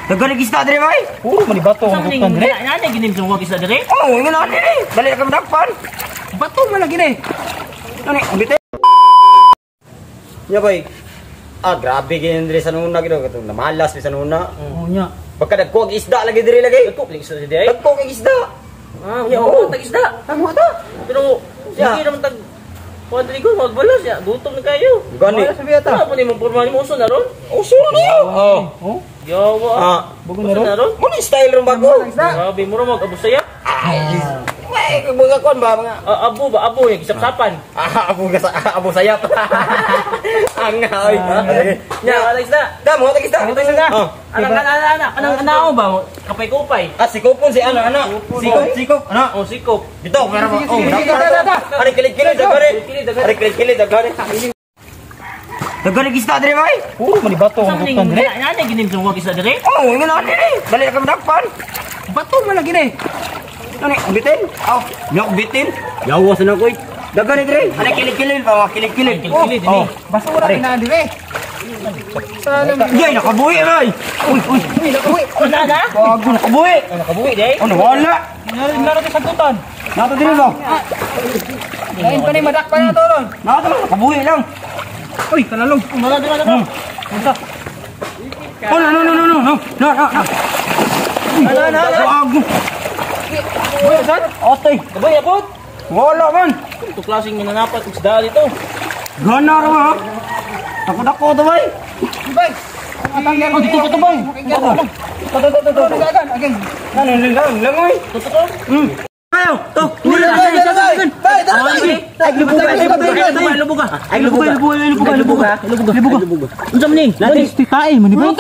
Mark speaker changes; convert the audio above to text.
Speaker 1: Daghan isda dire bay.
Speaker 2: Puro man bato ang
Speaker 3: Samling
Speaker 2: kutan dire.
Speaker 3: ana ginim sa wag isda dire.
Speaker 1: Oh, ingon na dire. Dali ka madakpan.
Speaker 2: Bato man lagi ni.
Speaker 1: Ano bitin? Ya bay. Grabe gini dire sa nuna gid katong namalas sa nuna.
Speaker 2: Oh nya.
Speaker 1: Pagka dagko ang isda lagi dire lagi.
Speaker 3: Dagko lig isda dire.
Speaker 1: Dagko ang isda.
Speaker 3: Ya tag isda.
Speaker 1: Amo ta.
Speaker 3: Pero sige naman tag Rodrigo, magbalas ya. Gutom na kayo.
Speaker 1: Gani.
Speaker 3: Ano po ni mo porma ni mo uso na ron?
Speaker 1: Uso na niyo.
Speaker 2: Oh.
Speaker 3: Yawa.
Speaker 2: Bugo na ron.
Speaker 1: Mo ni style ron bago.
Speaker 3: Grabe mo ra mag-abo saya.
Speaker 1: Ay, mga kon ba mga
Speaker 3: Abo ba? Abo yung kisap-sapan.
Speaker 1: abo sayap. Ang ay.
Speaker 3: Ya, Alex na.
Speaker 1: Damo ta kita. Oh.
Speaker 3: Anong ba? Kapay-kupay.
Speaker 1: Sikopon si ano. Sikop. Ano?
Speaker 3: Oh, sikop.
Speaker 1: Dito, pero
Speaker 2: Sige.
Speaker 1: Ari kilit dagare. Ari kilit dagare. Dagare isda dire bay.
Speaker 2: Puro man bato ang
Speaker 3: Samling
Speaker 2: kutan dire.
Speaker 3: ana ginim sa wag isda dire.
Speaker 1: Oh, ingon na dire. Dali ka madakpan.
Speaker 2: Bato man lagi ni.
Speaker 1: Ano bitin? Oh, nyok bitin. Yawas na ko. Dagare dire. Ari kilit pa, kilit.
Speaker 3: Kilit ini.
Speaker 2: Basura na dire.
Speaker 1: Yay, nakabuhi bay. Uy.
Speaker 3: Ano na?
Speaker 1: Bago nakabuhi.
Speaker 3: Nakabuhi day.
Speaker 1: Ano wala?
Speaker 2: Naro sa kutan.
Speaker 1: Nato dire ba?
Speaker 2: Lain pa ni madakpan na to ron.
Speaker 1: Nato nakabuhi lang.
Speaker 2: Uy, kalalong.
Speaker 3: Mala.
Speaker 1: Oh, no. Bago.
Speaker 2: Uy, saan?
Speaker 1: Otoy.
Speaker 3: Kabay abot.
Speaker 1: Wala man.
Speaker 3: Ito klaseng mananapat isda dito.
Speaker 1: Gana ra ha. Dako to bay.
Speaker 2: Bay. Atanggal ko dito to bay. To. Again.
Speaker 1: Lang oy.
Speaker 3: Totoo.
Speaker 1: Kayo, to.
Speaker 3: Lubuga. Unsa man ni?
Speaker 2: Lagi titae man ba?
Speaker 3: Libog.